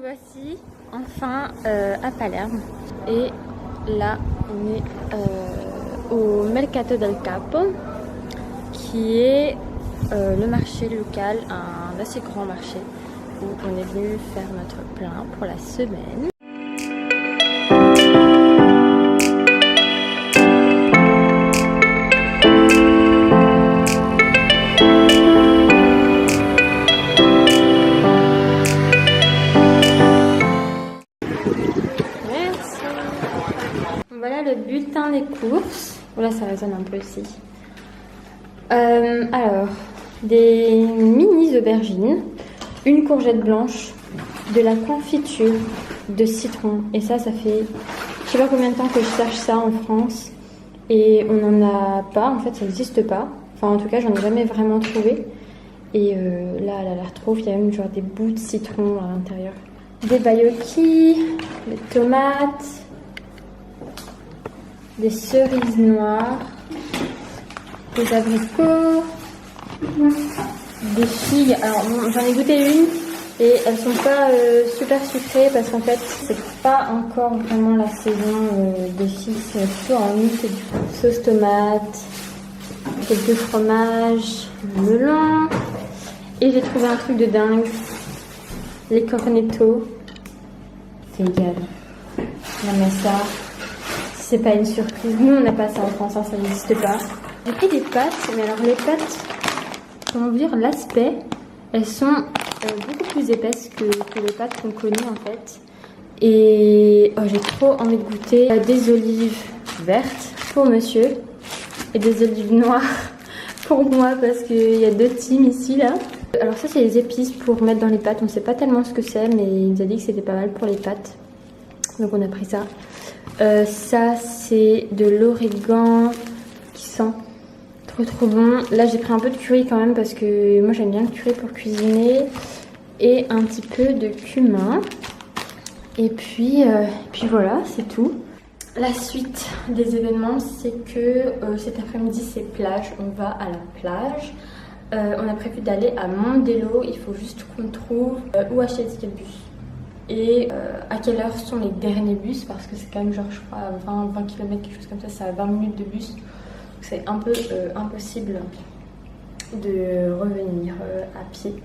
voici enfin à Palerme et là on est au Mercato del Capo qui est le marché local, un assez grand marché où on est venu faire notre plein pour la semaine. Voilà le bulletin des courses. Voilà, ça résonne un peu aussi. Alors, des mini aubergines, une courgette blanche, de la confiture de citron. Et ça fait je sais pas combien de temps que je cherche ça en France. Et on n'en a pas, en fait ça n'existe pas. Enfin en tout cas j'en ai jamais vraiment trouvé. Et là elle a l'air trop, il y a même genre des bouts de citron à l'intérieur. Des baiocchi, des tomates, des cerises noires, des abricots, des figues. Alors bon, j'en ai goûté une et elles sont pas super sucrées parce qu'en fait c'est pas encore vraiment la saison des figues, c'est plutôt en août et du coup sauce tomate, quelques fromages, melon. Et j'ai trouvé un truc de dingue, les cornettos. C'est égal. Non mais ça, c'est pas une surprise. Nous on n'a pas ça en France, hein, ça n'existe pas. J'ai pris des pâtes, mais alors les pâtes, comment dire, l'aspect, elles sont beaucoup plus épaisses que les pâtes qu'on connaît en fait. Et j'ai trop envie de goûter des olives vertes pour monsieur et des olives noires pour moi parce qu'il y a deux teams ici là. Alors ça c'est les épices pour mettre dans les pâtes, on sait pas tellement ce que c'est mais il nous a dit que c'était pas mal pour les pâtes. Donc on a pris ça. Ça c'est de l'origan qui sent trop bon. Là j'ai pris un peu de curry quand même parce que moi j'aime bien le curry pour cuisiner. Et un petit peu de cumin. Et puis voilà, c'est tout. La suite des événements, c'est que cet après-midi c'est plage, on va à la plage. On a prévu d'aller à Mondello, il faut juste qu'on trouve où acheter les tickets de bus. Et à quelle heure sont les derniers bus, parce que c'est quand même genre je crois 20 km, quelque chose comme ça, c'est à 20 minutes de bus. Donc c'est un peu impossible de revenir à pied.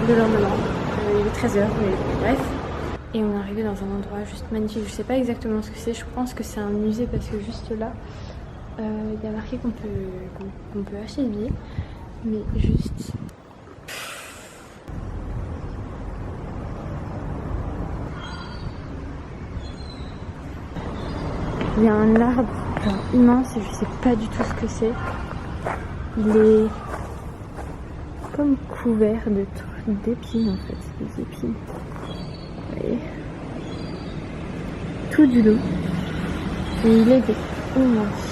Le lendemain, il est 13h, mais bref. Et on est arrivé dans un endroit juste magnifique, je sais pas exactement ce que c'est, je pense que c'est un musée parce que juste là, il y a marqué qu'on peut acheter des billets, mais juste... Il y a un arbre genre, immense et je sais pas du tout ce que c'est. Il est comme couvert de trucs d'épines en fait, des épines. Vous voyez, tout du long. Et il est immense.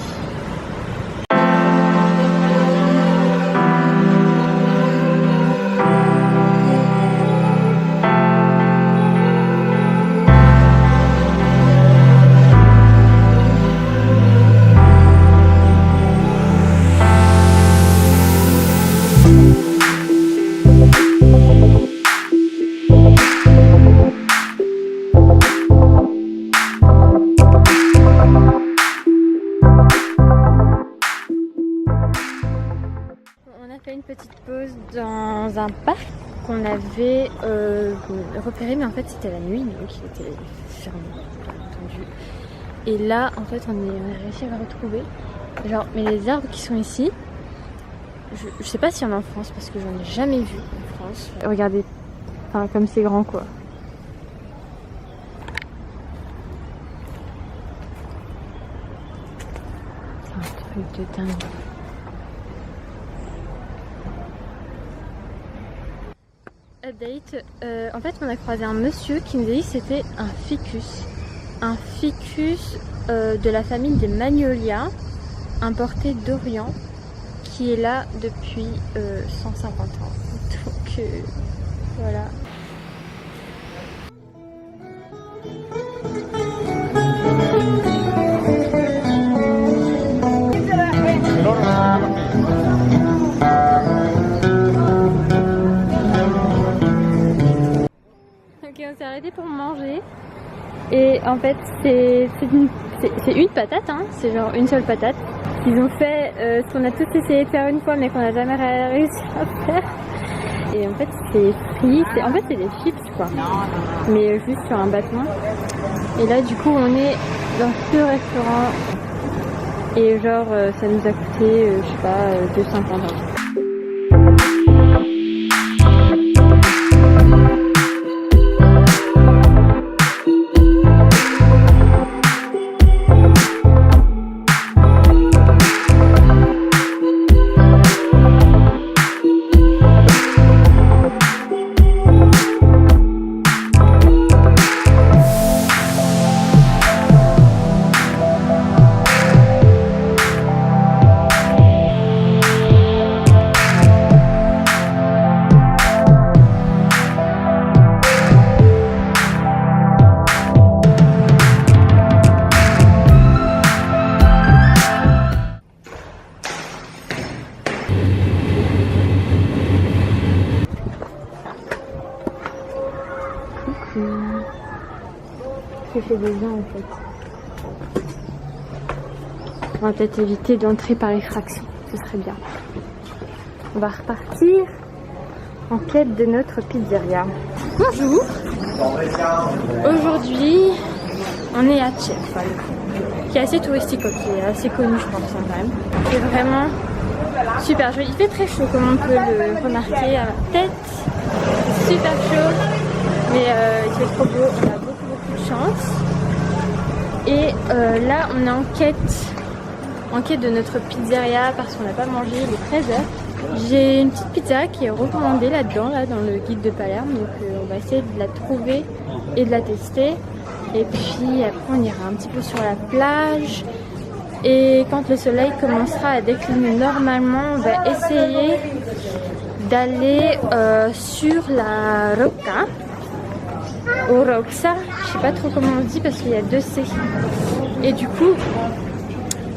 Une petite pause dans un parc qu'on avait repéré, mais en fait c'était la nuit donc il était fermé, bien entendu. Et là en fait on a réussi à le retrouver. Genre, mais les arbres qui sont ici, Je sais pas s'il y en a en France parce que j'en ai jamais vu en France. Regardez, enfin, comme c'est grand quoi. C'est un truc de dingue. Update, en fait on a croisé un monsieur qui nous a dit que c'était un ficus. Un ficus de la famille des Magnolias, importé d'Orient, qui est là depuis 150 ans. Donc voilà. Ok, on s'est arrêté pour manger. Et en fait c'est une patate, hein, c'est genre une seule patate. Ils ont fait ce qu'on a tous essayé de faire une fois mais qu'on n'a jamais réussi à faire. Et en fait c'est frit, en fait c'est des chips quoi, mais juste sur un bâton. Et là du coup on est dans ce restaurant et genre ça nous a coûté je sais pas 2,50 €. J'ai fait des gens en fait. On va peut-être éviter d'entrer par effraction, ce serait bien. On va repartir en quête de notre pizzeria. Bonjour. Aujourd'hui, on est à Tchefal, qui est assez touristique, qui est assez connu je pense quand même. C'est vraiment super joli. Il fait très chaud comme on peut le remarquer à ma tête. Super chaud, mais il fait trop beau, on a beaucoup de chance. Et là on est en quête de notre pizzeria parce qu'on n'a pas mangé, il est 13h. J'ai une petite pizza qui est recommandée là-dedans, là dans le guide de Palerme, donc on va essayer de la trouver et de la tester. Et puis après on ira un petit peu sur la plage. Et quand le soleil commencera à décliner normalement, on va essayer d'aller sur la Rocca, ou Roxa, je sais pas trop comment on dit parce qu'il y a 2 C. Et du coup,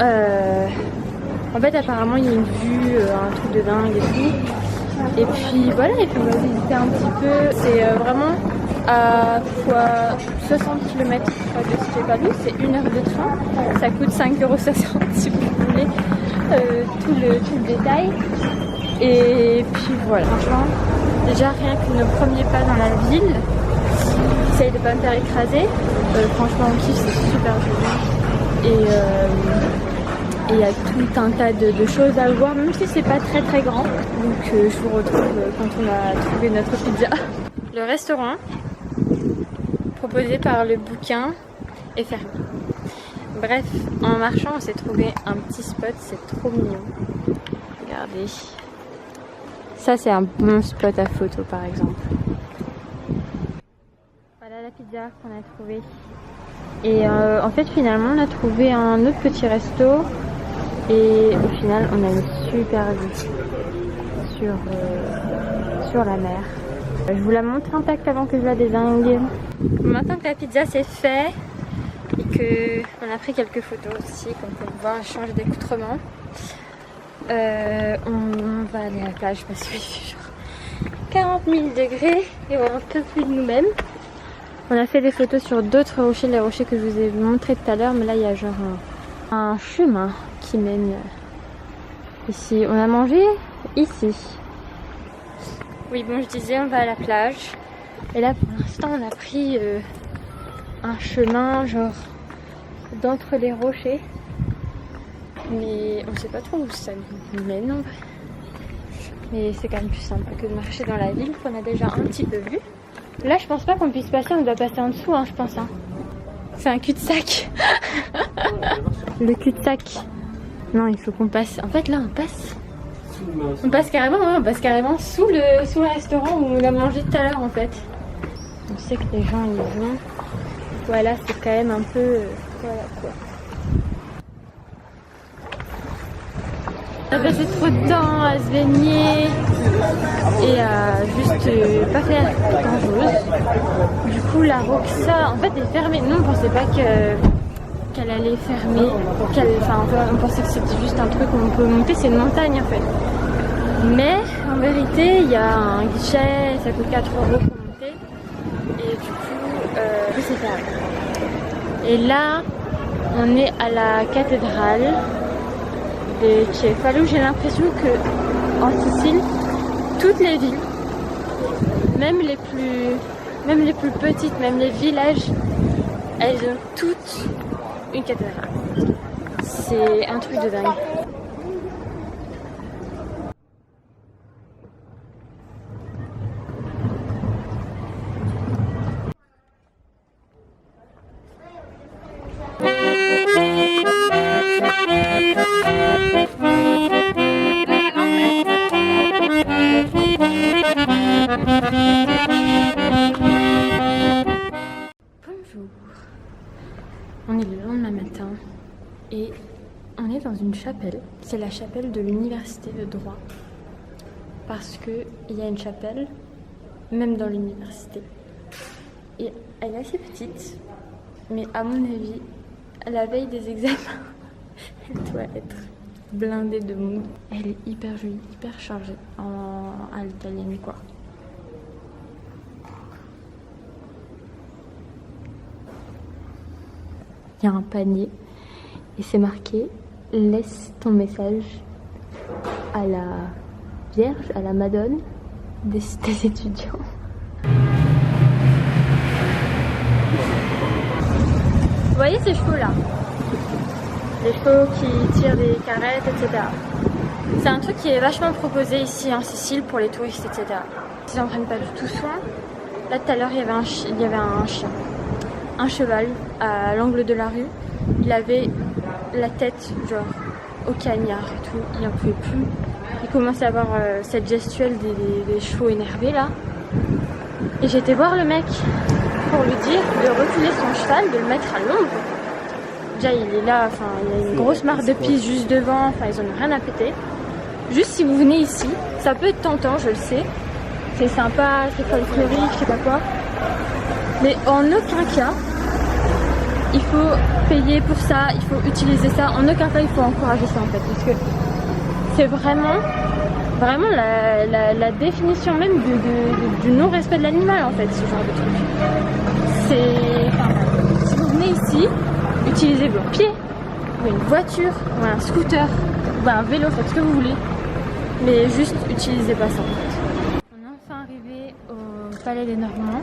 en fait apparemment il y a une vue, un truc de dingue et tout. Et puis voilà, et puis on va visiter un petit peu. C'est vraiment à 60 km de Stefano, c'est 1 heure de train. Ça coûte 5,60 € si vous voulez tout le détail. Et puis voilà, franchement, déjà rien que nos premiers pas dans la ville, j'essaye de pas me faire écraser. Franchement on kiffe, c'est super joli. Et il y a tout un tas de choses à voir, même si c'est pas très grand. Donc je vous retrouve quand on a trouvé notre pizza. Le restaurant proposé par le bouquin est fermé. Bref, en marchant on s'est trouvé un petit spot, c'est trop mignon. Regardez. Ça c'est un bon spot à photo par exemple. Voilà la pizza qu'on a trouvée. Et en fait finalement on a trouvé un autre petit resto. Et au final on a une super vue sur la mer. Je vous la montre intacte avant que je la dézingue. Maintenant que la pizza c'est fait et que on a pris quelques photos aussi, comme vous pouvez voir, changer d'accoutrement, on va aller à la plage parce qu'il fait genre 40 000 degrés et on peut plus de nous-mêmes. On a fait des photos sur d'autres rochers, les rochers que je vous ai montré tout à l'heure, mais là il y a genre un chemin qui mène ici. On a mangé ici. Oui bon, je disais on va à la plage et là pour l'instant on a pris un chemin genre d'entre les rochers, mais on sait pas trop où ça nous mène en vrai. Mais c'est quand même plus simple que de marcher dans la ville qu'on a déjà un petit peu vu. Là, je pense pas qu'on puisse passer, on doit passer en dessous, hein, je pense. Hein. C'est un cul-de-sac. Le cul-de-sac. Non, il faut qu'on passe. En fait, là, on passe. On passe carrément, hein, on passe carrément sous le restaurant où on a mangé tout à l'heure, en fait. On sait que les gens y vont. Voilà, c'est quand même un peu... voilà quoi. On a passé trop de temps à se baigner et à juste pas faire grand chose. Du coup, la Roxa, en fait, est fermée. Nous, on pensait pas qu'elle allait fermer. On pensait que c'était juste un truc où on peut monter, c'est une montagne en fait. Mais en vérité, il y a un guichet, ça coûte 4 € pour monter. Et du coup, c'est fermé. Et là, on est à la cathédrale de Cefalù. J'ai l'impression que en Sicile, toutes les villes, même les plus petites, même les villages, elles ont toutes une cathédrale. C'est un truc de dingue. Bonjour. On est le lendemain matin et on est dans une chapelle. C'est la chapelle de l'université de droit. Parce qu'il y a une chapelle, même dans l'université. Et elle est assez petite, mais à mon avis, à la veille des examens, elle doit être blindée de monde. Elle est hyper jolie, hyper chargée à l'italienne quoi. Il y a un panier et c'est marqué « Laisse ton message à la Vierge, à la Madone des étudiants ». Vous voyez ces chevaux là? Les chevaux qui tirent des carrettes, etc. C'est un truc qui est vachement proposé ici en Sicile pour les touristes, etc. Ils n'en prennent pas du tout soin. Là tout à l'heure il y avait un chien. Un cheval à l'angle de la rue, il avait la tête genre au cagnard et tout, il n'en pouvait plus. Il commençait à avoir cette gestuelle des chevaux énervés là. Et j'ai été voir le mec pour lui dire de reculer son cheval, de le mettre à l'ombre. Déjà il est là, enfin il y a une grosse mare de pisse juste devant, enfin ils en ont rien à péter. Juste si vous venez ici, ça peut être tentant, je le sais. C'est sympa, c'est folklorique, je sais pas quoi. Mais en aucun cas, il faut payer pour ça, il faut utiliser ça. En aucun cas, il faut encourager ça en fait. Parce que c'est vraiment la définition même du non-respect de l'animal en fait, ce genre de truc. Si vous venez ici, utilisez vos pieds, ou une voiture, ou un scooter, ou un vélo, faites ce que vous voulez. Mais juste, utilisez pas ça en fait. On est enfin arrivé au Palais des Normands.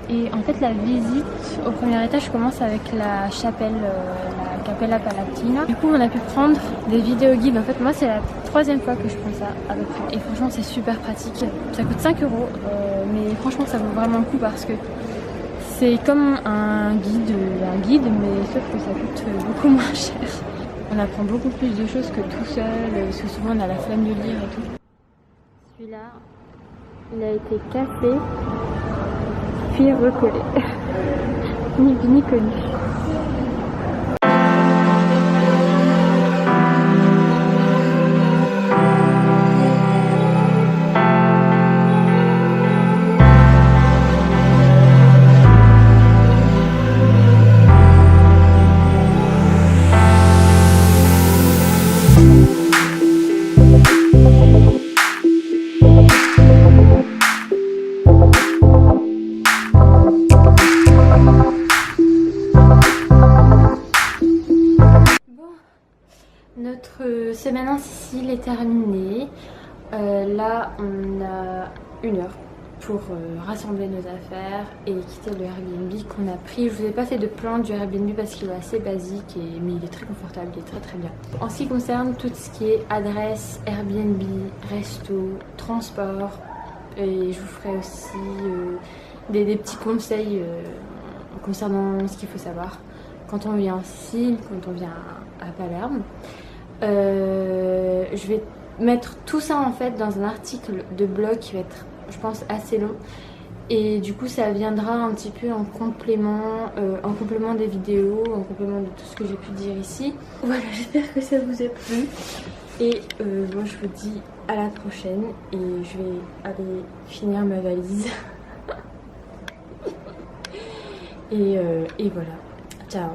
Et en fait la visite au premier étage commence avec la chapelle, la Cappella Palatina. Du coup on a pu prendre des vidéos guides. En fait moi c'est la 3e fois que je prends ça à peu près. Et franchement c'est super pratique. Ça coûte 5 €, mais franchement ça vaut vraiment le coup parce que c'est comme un guide mais sauf que ça coûte beaucoup moins cher. On apprend beaucoup plus de choses que tout seul, parce que souvent on a la flemme de lire et tout. Celui-là, il a été cassé. Puis recollé. Ni vu ni connu. Notre semaine en Sicile est terminée. Là, on a 1 heure pour rassembler nos affaires et quitter le Airbnb qu'on a pris. Je vous ai pas fait de plan du Airbnb parce qu'il est assez basique, mais il est très confortable, il est très très bien. En ce qui concerne tout ce qui est adresse, Airbnb, resto, transport, et je vous ferai aussi des petits conseils concernant ce qu'il faut savoir quand on vient en Sicile, quand on vient à Palerme. Je vais mettre tout ça en fait dans un article de blog qui va être, je pense, assez long, et du coup ça viendra un petit peu en complément des vidéos, en complément de tout ce que j'ai pu dire ici. Voilà, j'espère que ça vous a plu, et moi je vous dis à la prochaine, et je vais aller finir ma valise. Et voilà, ciao.